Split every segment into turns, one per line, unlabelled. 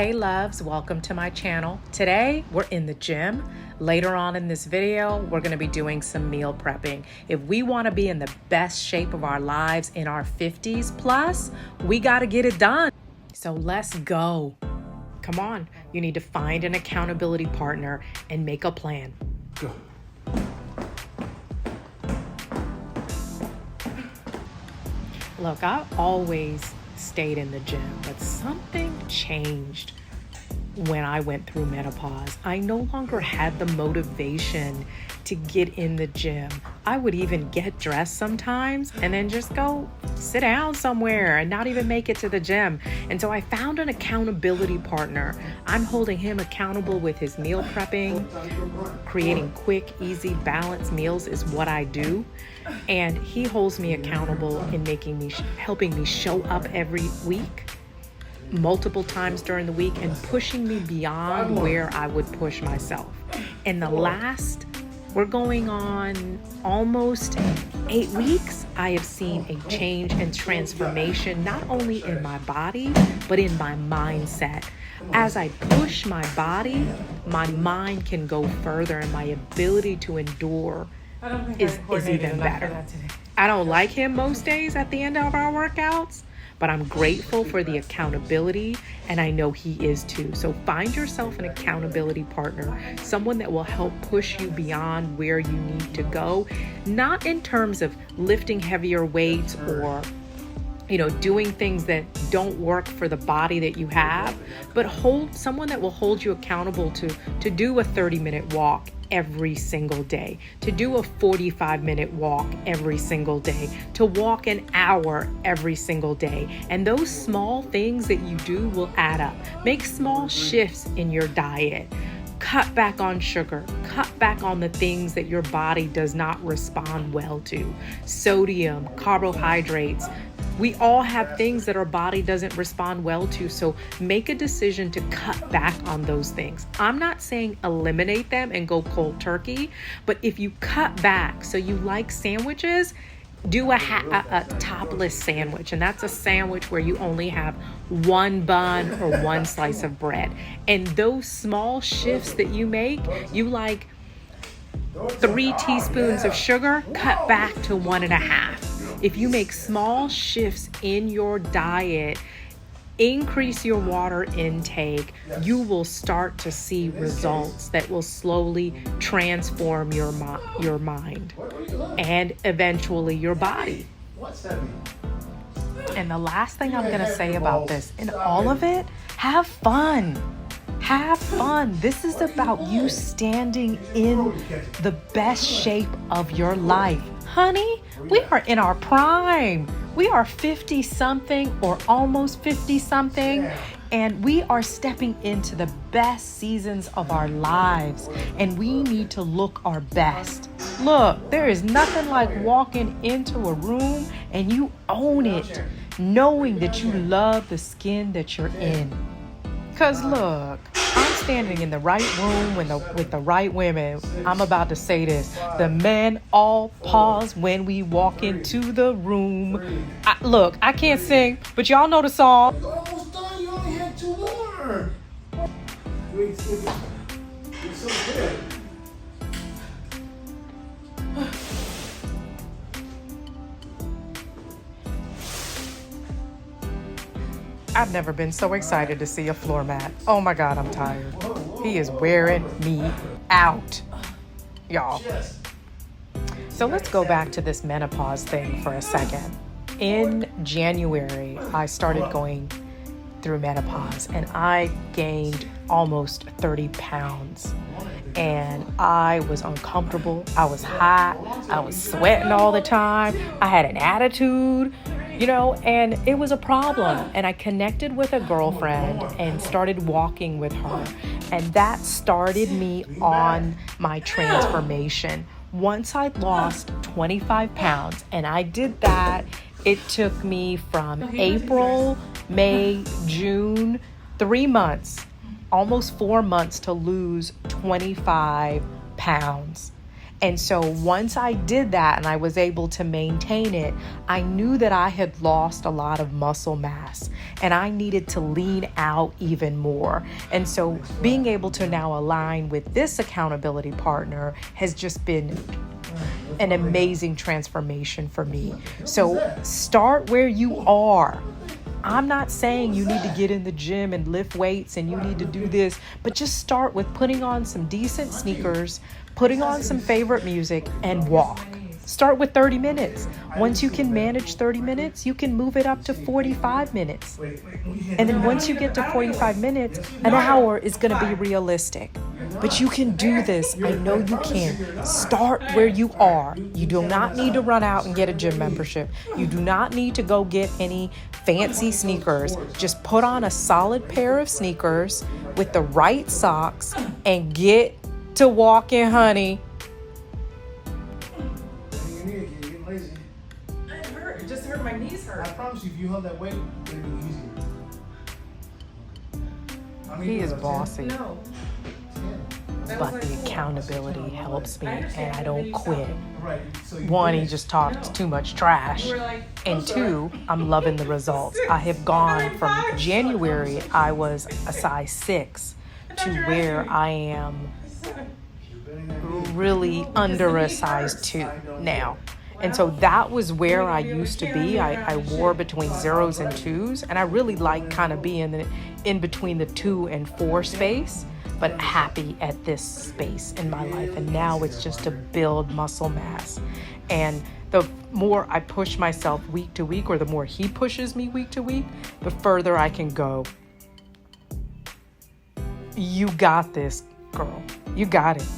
Hey loves, welcome to my channel. Today we're in the gym. Later on in this video, we're gonna be doing some meal prepping. If we wanna be in the best shape of our lives in our 50s plus, we gotta get it done. So let's go. Come on, you need to find an accountability partner and make a plan.
Go.
Look, I always stayed in the gym, but something changed when I went through menopause. I no longer had the motivation to get in the gym. I would even get dressed sometimes and then just go sit down somewhere and not even make it to the gym. And so I found an accountability partner. I'm holding him accountable with his meal prepping. Creating quick, easy, balanced meals is what I do. And he holds me accountable in helping me show up every week, multiple times during the week, and pushing me beyond where I would push myself. In the last, we're going on almost 8 weeks, I have seen a change and transformation, not only in my body, but in my mindset. As I push my body, my mind can go further, and my ability to endure is even better. I don't like him most days at the end of our workouts, but I'm grateful for the accountability, and I know he is too. So find yourself an accountability partner, someone that will help push you beyond where you need to go, not in terms of lifting heavier weights or doing things that don't work for the body that you have, but someone that will hold you accountable to do a 30-minute walk every single day, to do a 45-minute walk every single day, to walk an hour every single day. And those small things that you do will add up. Make small shifts in your diet. Cut back on sugar, cut back on the things that your body does not respond well to. Sodium, carbohydrates. We all have things that our body doesn't respond well to, so make a decision to cut back on those things. I'm not saying eliminate them and go cold turkey, but if you cut back, so you like sandwiches, do a topless sandwich, and that's a sandwich where you only have one bun or one slice of bread. And those small shifts that you make, you like 3 teaspoons of sugar, cut back to 1.5. If you make small shifts in your diet, increase your water intake, you will start to see results that will slowly transform your mind and eventually your body. And the last thing I'm going to say about this, in all of it, have fun. Have fun. This is about you standing in the best shape of your life. Honey, we are in our prime. We are 50 something or almost 50 something, and we are stepping into the best seasons of our lives, and we need to look our best. Look, there is nothing like walking into a room and you own it, knowing that you love the skin that you're in. Because look, I'm standing in the right room with the right women. I'm about to say this. The men all pause when we walk into the room. Look, I can't sing, but y'all know the song.
You're almost done. You only had 2 more. You're so good.
I've never been so excited to see a floor mat. Oh my God, I'm tired. He is wearing me out, y'all. So let's go back to this menopause thing for a second. In January, I started going through menopause, and I gained almost 30 pounds. And I was uncomfortable. I was hot. I was sweating all the time. I had an attitude. And it was a problem. And I connected with a girlfriend and started walking with her. And that started me on my transformation. Once I lost 25 pounds, and I did that, it took me from April, May, June, 3 months, almost 4 months to lose 25 pounds. And so once I did that and I was able to maintain it, I knew that I had lost a lot of muscle mass and I needed to lean out even more. And so being able to now align with this accountability partner has just been an amazing transformation for me. So start where you are. I'm not saying you need to get in the gym and lift weights and you need to do this, but just start with putting on some decent sneakers, putting on some favorite music, and walk. Start with 30 minutes. Once you can manage 30 minutes, you can move it up to 45 minutes. And then once you get to 45 minutes, an hour is going to be realistic. But you can do this. I know you can. Start where you are. You do not need to run out and get a gym membership. You do not need to go get any fancy sneakers. Just put on a solid pair of sneakers with the right socks and get to walking, honey.
It just hurt. My knees hurt.
I promise you, if you held that weight, it'd be easier.
He is bossy.
No.
But the accountability helps me and I don't quit.
Right. So
One, he just talks too much trash. And two, I'm loving the results. I have gone from January, I was a size 6 to where I am really under a size 2 now. And so that was where I used to be. I wore between 0s and 2s, and I really like kind of being in between the 2 and 4 space, but happy at this space in my life. And now it's just to build muscle mass. And the more I push myself week to week, or the more he pushes me week to week, the further I can go. You got this, girl. You got it.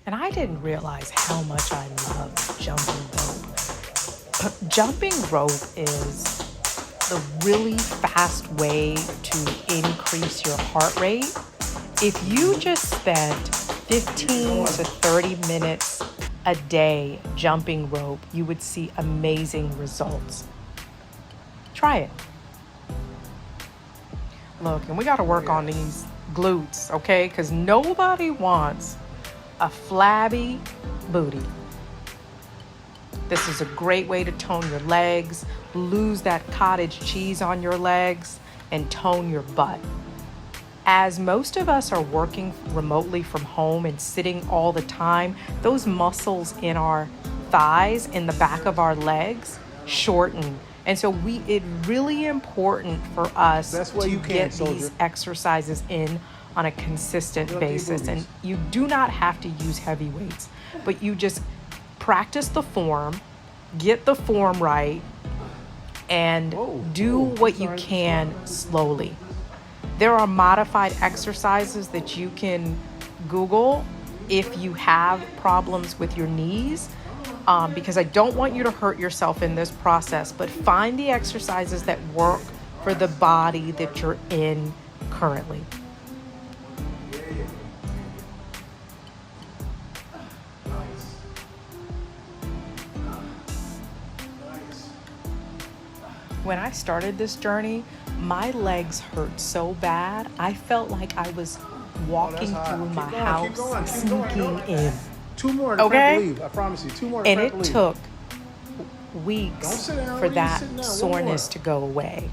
And I didn't realize how much I love jumping rope. Jumping rope is the really fast way to increase your heart rate. If you just spent 15 to 30 minutes a day jumping rope, you would see amazing results. Try it. Look, and we got to work on these glutes, okay? Because nobody wants a flabby booty. This is a great way to tone your legs, lose that cottage cheese on your legs, and tone your butt. As most of us are working remotely from home and sitting all the time, those muscles in our thighs, in the back of our legs, shorten. And so it's really important for us to get these exercises in on a consistent basis. And you do not have to use heavy weights, but you just practice the form, get the form right, and do what you can slowly. There are modified exercises that you can Google if you have problems with your knees, because I don't want you to hurt yourself in this process, but find the exercises that work for the body that you're in currently. When I started this journey, my legs hurt so bad, I felt like I was walking through my house, sneaking in.
2 more,
okay?
I promise you, 2 more.
And it took weeks for that soreness to go away.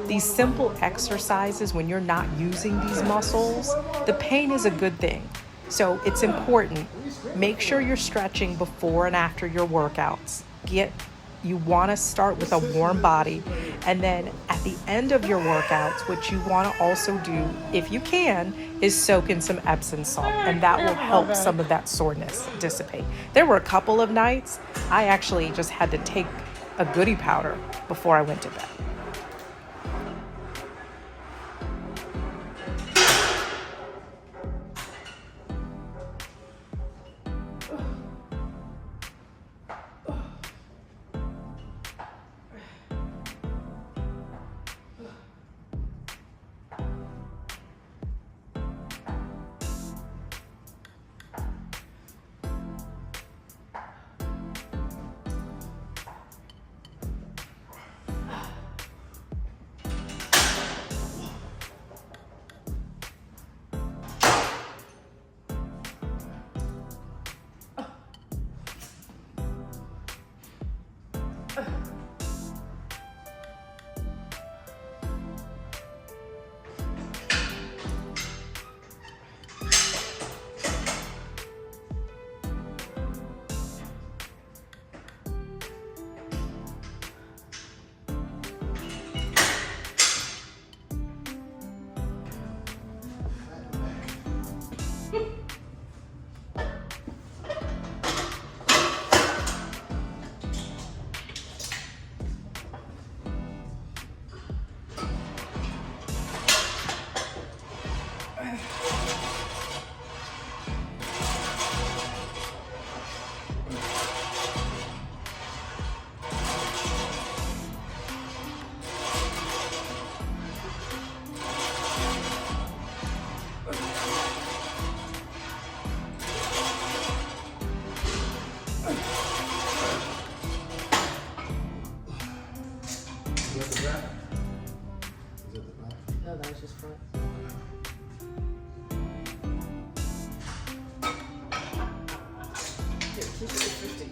These simple exercises, when you're not using these muscles, the pain is a good thing. So it's important. Make sure you're stretching before and after your workouts. You want to start with a warm body, and then at the end of your workouts, what you want to also do, if you can, is soak in some Epsom salt, and that will help some of that soreness dissipate. There were a couple of nights I actually just had to take a goodie powder before I went to bed.
No, that was just front. Here, 250.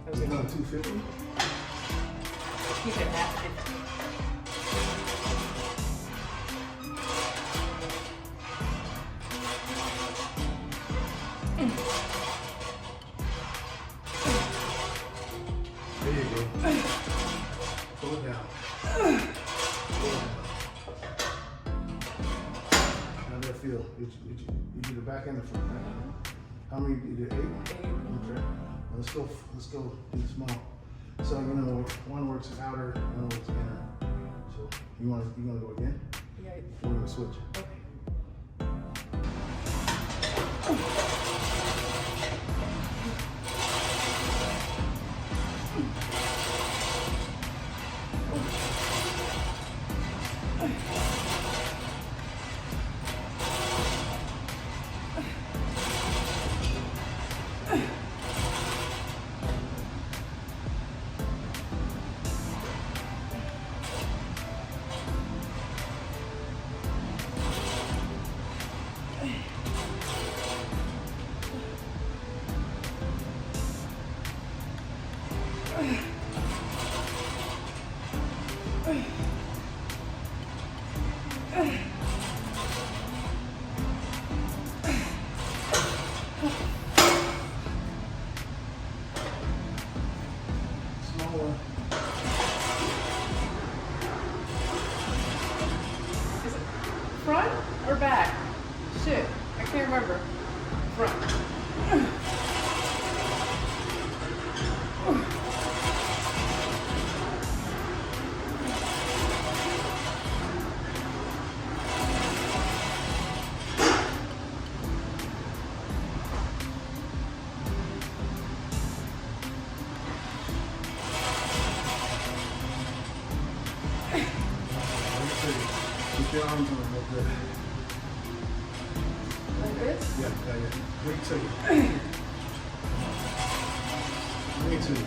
That was
You
it.
want 250?
Keep it at 50.
There you go. Pull it down. Pull it down. How does that feel? You do the back and the front, right? How many? You did 8? 8. Okay. Let's go do the small. So you know, one works outer, one works inner. So you want to go again?
Yeah.
We're gonna switch.
Okay.
Smaller.
Is it front or back? Shit, I can't remember. Front.
Keep your arms on a little bit.
Like this?
Yeah. Wait till you. Wait till you.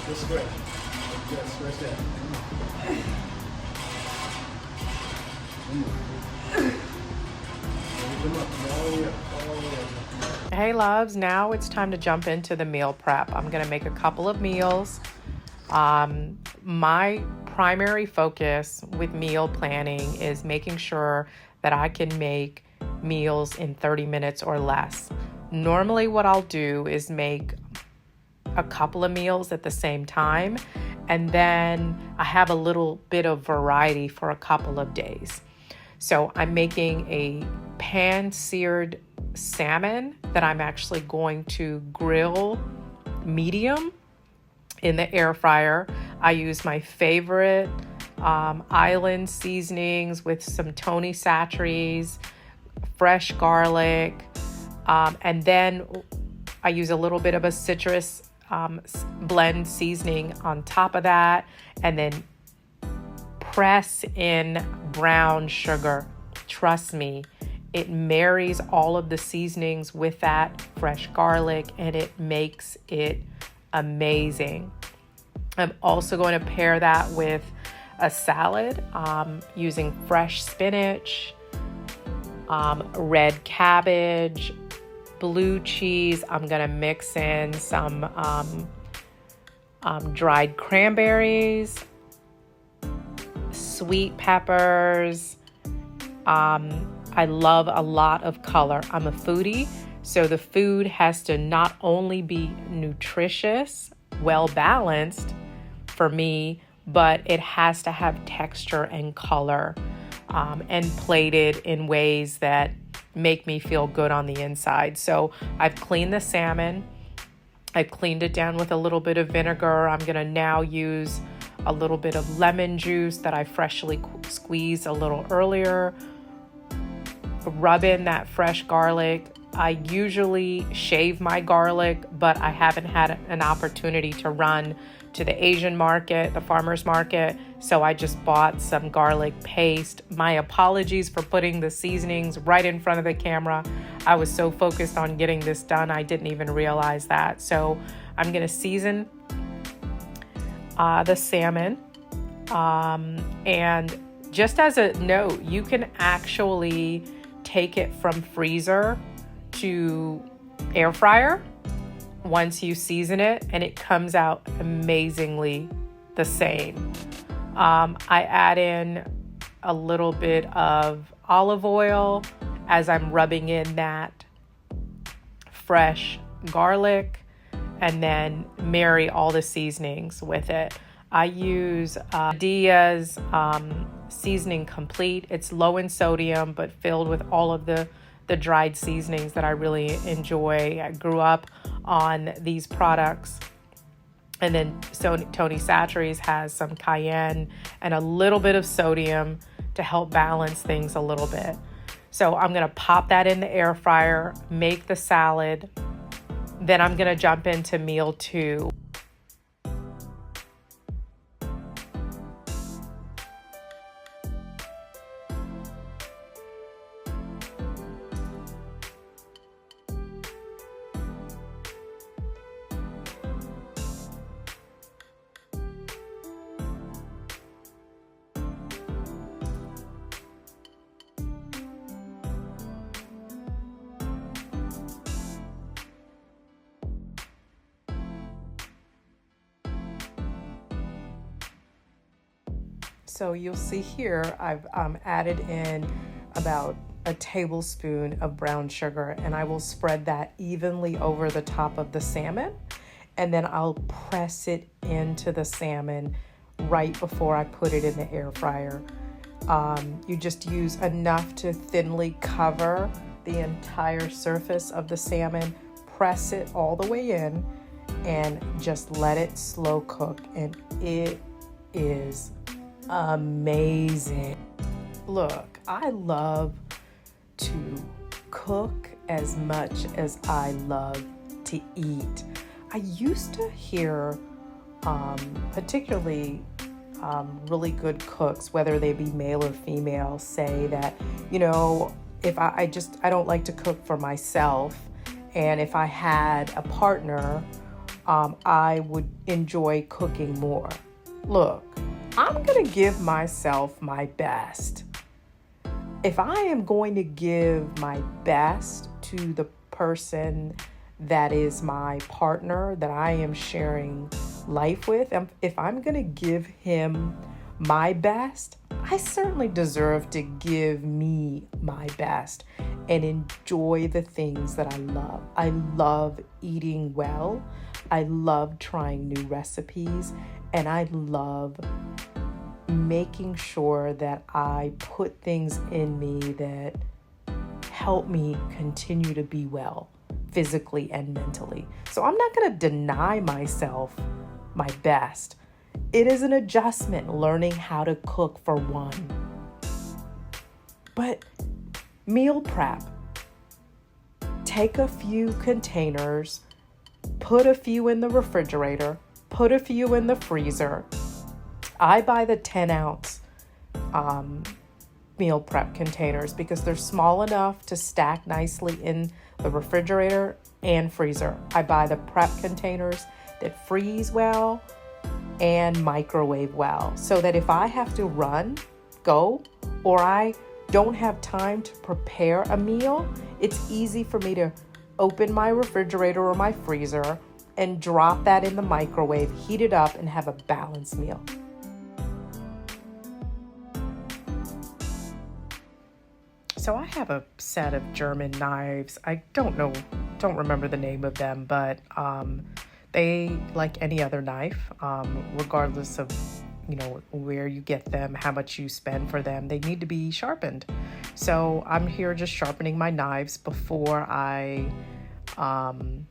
Let's stretch. Yeah, stretch that. Come on. Come on. Come up. All the way up. All the way up.
Hey loves, now it's time to jump into the meal prep. I'm gonna make a couple of meals. My primary focus with meal planning is making sure that I can make meals in 30 minutes or less. Normally what I'll do is make a couple of meals at the same time, and then I have a little bit of variety for a couple of days. So I'm making a pan-seared salmon that I'm actually going to grill medium in the air fryer. I use my favorite island seasonings with some Tony Chachere's, fresh garlic, and then I use a little bit of a citrus blend seasoning on top of that, and then press in brown sugar. Trust me, it marries all of the seasonings with that fresh garlic and it makes it amazing. I'm also going to pair that with a salad using fresh spinach, red cabbage, blue cheese. I'm going to mix in some dried cranberries, sweet peppers. I love a lot of color. I'm a foodie, so the food has to not only be nutritious, well balanced for me, but it has to have texture and color, and plated in ways that make me feel good on the inside. So I've cleaned the salmon. I've cleaned it down with a little bit of vinegar. I'm gonna now use a little bit of lemon juice that I freshly squeezed a little earlier. Rub in that fresh garlic. I usually shave my garlic, but I haven't had an opportunity to run to the Asian market, the farmer's market, so I just bought some garlic paste. My apologies for putting the seasonings right in front of the camera. I was so focused on getting this done, I didn't even realize that. So I'm gonna season the salmon. And just as a note, you can actually take it from freezer to air fryer once you season it, and it comes out amazingly the same. I add in a little bit of olive oil as I'm rubbing in that fresh garlic, and then marry all the seasonings with it. I use Dia's Seasoning Complete. It's low in sodium, but filled with all of the dried seasonings that I really enjoy. I grew up on these products. And then Tony Chachere's has some cayenne and a little bit of sodium to help balance things a little bit. So I'm gonna pop that in the air fryer, make the salad. Then I'm gonna jump into meal 2. So you'll see here, I've added in about a tablespoon of brown sugar, and I will spread that evenly over the top of the salmon. And then I'll press it into the salmon right before I put it in the air fryer. You just use enough to thinly cover the entire surface of the salmon, press it all the way in, and just let it slow cook. And it is amazing. Look, I love to cook as much as I love to eat. I used to hear particularly really good cooks, whether they be male or female, say that, you know, if I don't like to cook for myself, and if I had a partner, I would enjoy cooking more. Look, I'm gonna give myself my best. If I am going to give my best to the person that is my partner, that I am sharing life with, if I'm gonna give him my best, I certainly deserve to give me my best and enjoy the things that I love. I love eating well. I love trying new recipes, and I love making sure that I put things in me that help me continue to be well physically and mentally. So I'm not going to deny myself my best. It is an adjustment learning how to cook for one. But meal prep. Take a few containers, put a few in the refrigerator, put a few in the freezer. I buy the 10-ounce meal prep containers because they're small enough to stack nicely in the refrigerator and freezer. I buy the prep containers that freeze well and microwave well, so that if I have to go, or I don't have time to prepare a meal, it's easy for me to open my refrigerator or my freezer and drop that in the microwave, heat it up, and have a balanced meal. So I have a set of German knives. I don't remember the name of them, but they, like any other knife, regardless of where you get them, how much you spend for them, they need to be sharpened. So I'm here just sharpening my knives before I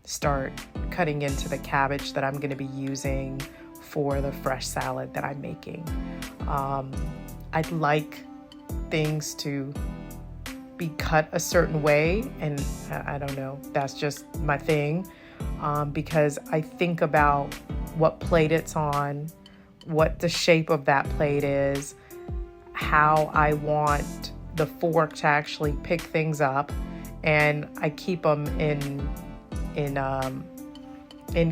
start cutting into the cabbage that I'm going to be using for the fresh salad that I'm making. I'd like things to be cut a certain way, and I don't know, that's just my thing, because I think about what plate it's on, what the shape of that plate is, how I want the fork to actually pick things up, and I keep them in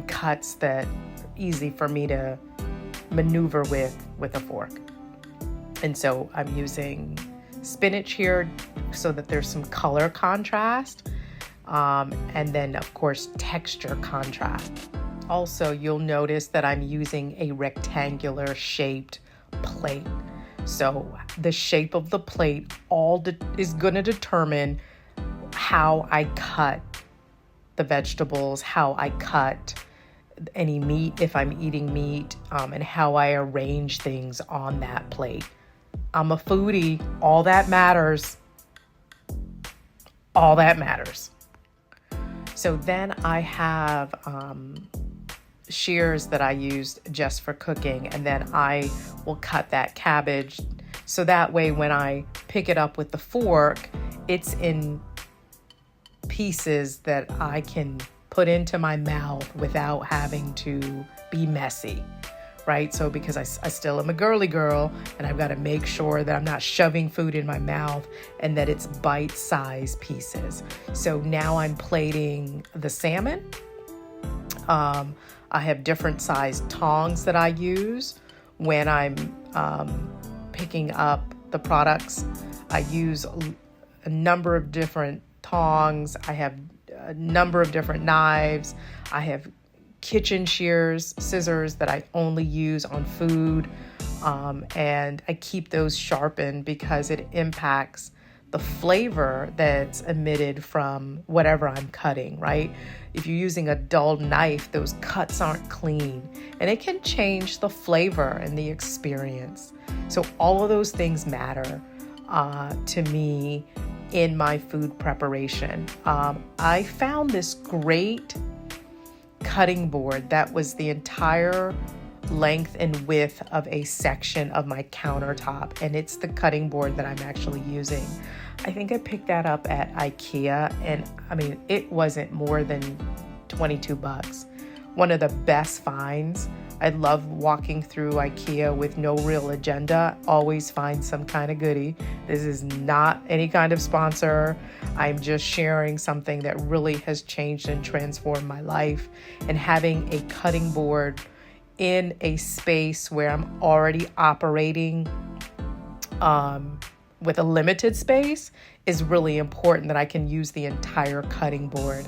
cuts that are easy for me to maneuver with a fork. And so I'm using spinach here so that there's some color contrast, and then of course texture contrast. Also, you'll notice that I'm using a rectangular shaped plate. So the shape of the plate is going to determine how I cut the vegetables, how I cut any meat if I'm eating meat, and how I arrange things on that plate. I'm a foodie. All that matters. All that matters. So then I have shears that I used just for cooking, and then I will cut that cabbage so that way when I pick it up with the fork, it's in pieces that I can put into my mouth without having to be messy, right? So because I still am a girly girl, and I've got to make sure that I'm not shoving food in my mouth and that it's bite-sized pieces. So now I'm plating the salmon. I have different sized tongs that I use when I'm picking up the products. I use a number of different tongs. I have a number of different knives. I have kitchen shears, scissors that I only use on food. And I keep those sharpened because it impacts the flavor that's emitted from whatever I'm cutting, right? If you're using a dull knife, those cuts aren't clean, and it can change the flavor and the experience. So all of those things matter to me in my food preparation. I found this great cutting board that was the entire length and width of a section of my countertop, and it's the cutting board that I'm actually using. I think I picked that up at IKEA, and I mean, it wasn't more than $22. One of the best finds. I love walking through IKEA with no real agenda, always find some kind of goodie. This is not any kind of sponsor. I'm just sharing something that really has changed and transformed my life, and having a cutting board in a space where I'm already operating with a limited space is really important, that I can use the entire cutting board.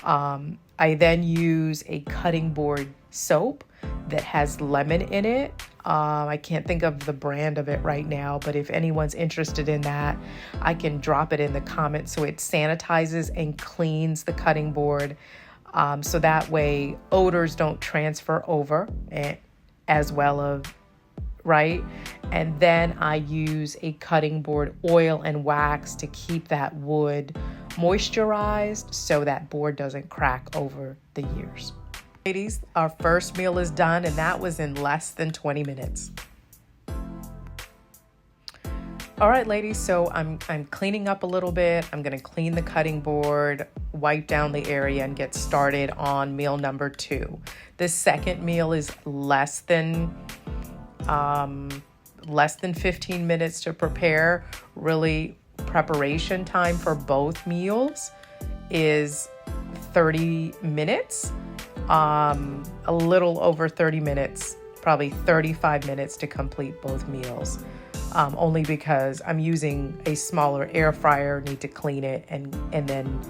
I then use a cutting board soap that has lemon in it. I can't think of the brand of it right now, but if anyone's interested in that, I can drop it in the comments. So it sanitizes and cleans the cutting board. So that way odors don't transfer over, as well as right? And then I use a cutting board oil and wax to keep that wood moisturized so that board doesn't crack over the years. Ladies, our first meal is done, and that was in less than 20 minutes. All right, ladies, so I'm cleaning up a little bit. I'm gonna clean the cutting board, wipe down the area, and get started on meal number 2. The second meal is less than 15 minutes to prepare. Really, preparation time for both meals is 30 minutes, a little over 30 minutes, probably 35 minutes to complete both meals. Only because I'm using a smaller air fryer, need to clean it and then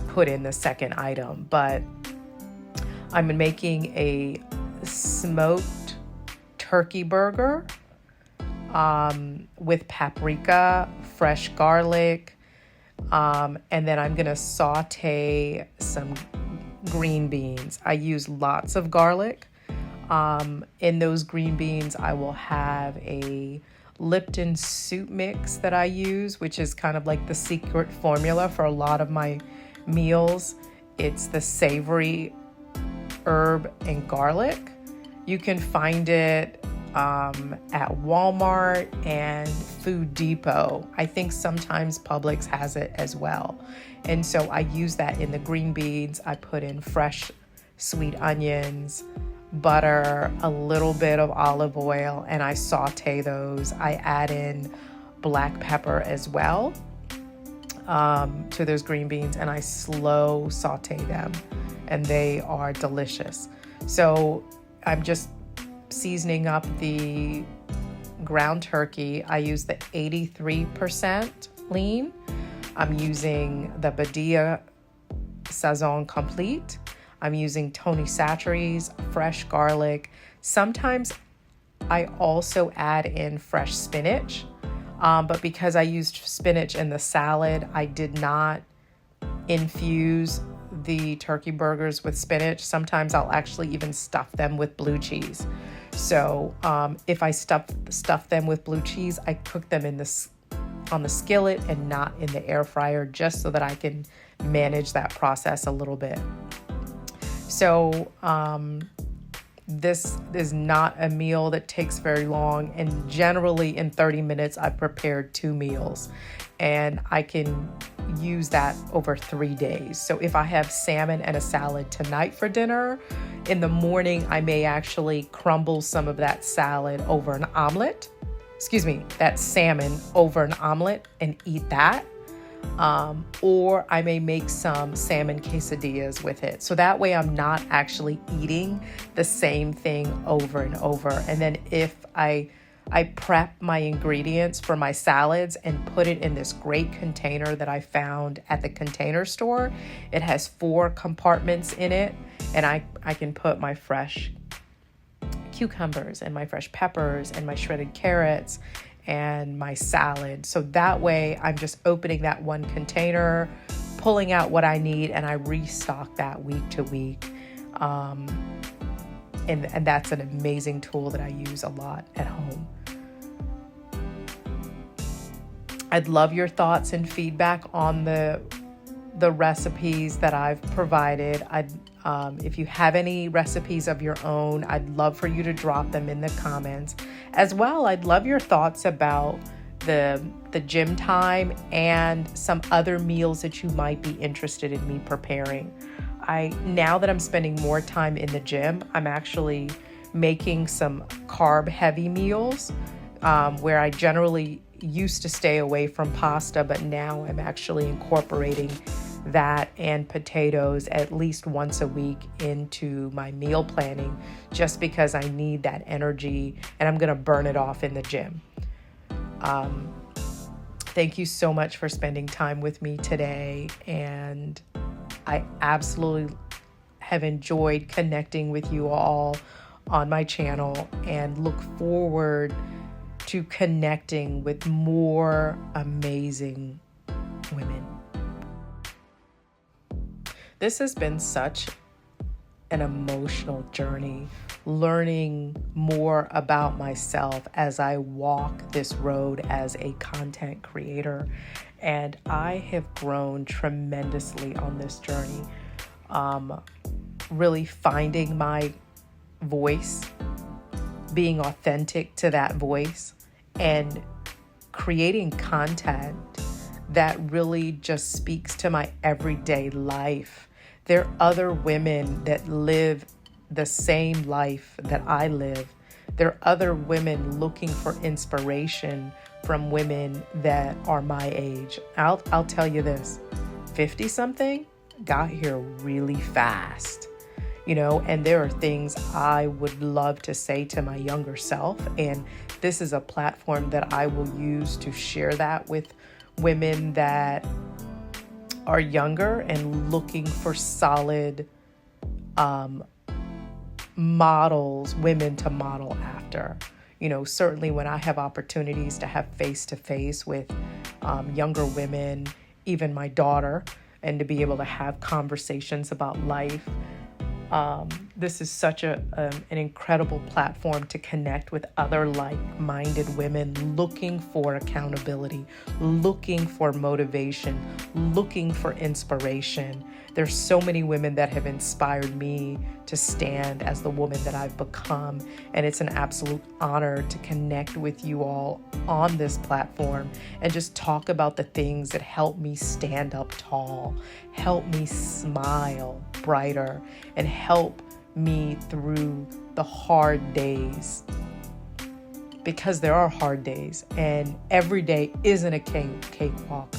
put in the second item. But I'm making a smoked turkey burger with paprika, fresh garlic, and then I'm gonna saute some green beans. I use lots of garlic. In those green beans, I will have a Lipton soup mix that I use, which is kind of like the secret formula for a lot of my meals. It's the savory herb and garlic. You can find it at Walmart and Food Depot. I think sometimes Publix has it as well. And so I use that in the green beans. I put in fresh sweet onions, butter, a little bit of olive oil, and I saute those. I add in black pepper as well to those green beans, and I slow saute them, and they are delicious. So I'm just seasoning up the ground turkey. I use the 83% lean. I'm using the Badia Saison Complete. I'm using Tony Chachere's fresh garlic. Sometimes I also add in fresh spinach, but because I used spinach in the salad, I did not infuse the turkey burgers with spinach. Sometimes I'll actually even stuff them with blue cheese. So if I stuff them with blue cheese, I cook them on the skillet and not in the air fryer, just so that I can manage that process a little bit. So this is not a meal that takes very long, and generally in 30 minutes I've prepared 2 meals, and I can use that over 3 days. So if I have salmon and a salad tonight for dinner, in the morning I may actually crumble some of that salad over an omelet, that salmon over an omelet and eat that. Or I may make some salmon quesadillas with it. So that way I'm not actually eating the same thing over and over. And then if I prep my ingredients for my salads and put it in this great container that I found at the Container Store. It has 4 compartments in it, and I can put my fresh cucumbers and my fresh peppers and my shredded carrots and my salad. So that way I'm just opening that one container, pulling out what I need, and I restock that week to week. And that's an amazing tool that I use a lot at home. I'd love your thoughts and feedback on the recipes that I've provided. If you have any recipes of your own, I'd love for you to drop them in the comments. As well, I'd love your thoughts about the gym time and some other meals that you might be interested in me preparing. Now that I'm spending more time in the gym, I'm actually making some carb-heavy meals where I generally used to stay away from pasta, but now I'm actually incorporating that and potatoes at least once a week into my meal planning, just because I need that energy and I'm going to burn it off in the gym. Thank you so much for spending time with me today, and I absolutely have enjoyed connecting with you all on my channel and look forward to connecting with more amazing women. This has been such an emotional journey learning more about myself as I walk this road as a content creator. And I have grown tremendously on this journey, really finding my voice, being authentic to that voice, and creating content that really just speaks to my everyday life. There are other women that live the same life that I live. There are other women looking for inspiration from women that are my age. I'll tell you this, 50 something got here really fast, you know, and there are things I would love to say to my younger self. And this is a platform that I will use to share that with women that are younger and looking for solid models, women to model after. You know, certainly when I have opportunities to have face-to-face with younger women, even my daughter, and to be able to have conversations about life. This is such an incredible platform to connect with other like-minded women looking for accountability, looking for motivation, looking for inspiration. There's so many women that have inspired me to stand as the woman that I've become, and it's an absolute honor to connect with you all on this platform and just talk about the things that help me stand up tall, help me smile brighter, and help me through the hard days. Because there are hard days, and every day isn't a cakewalk.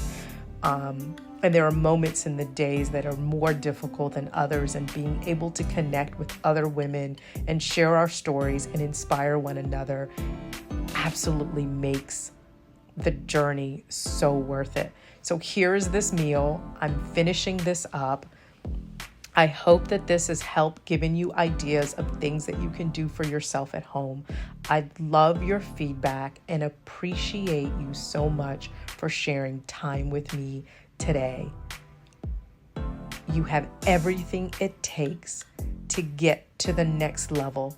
And there are moments in the days that are more difficult than others, and being able to connect with other women and share our stories and inspire one another absolutely makes the journey so worth it. So here's this meal. I'm finishing this up. I hope that this has helped giving you ideas of things that you can do for yourself at home. I'd love your feedback and appreciate you so much for sharing time with me today. You have everything it takes to get to the next level.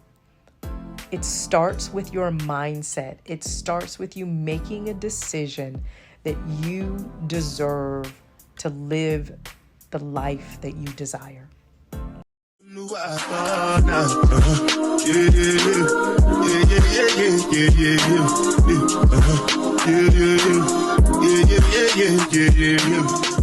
It starts with your mindset. It starts with you making a decision that you deserve to live the life that you desire. Yeah.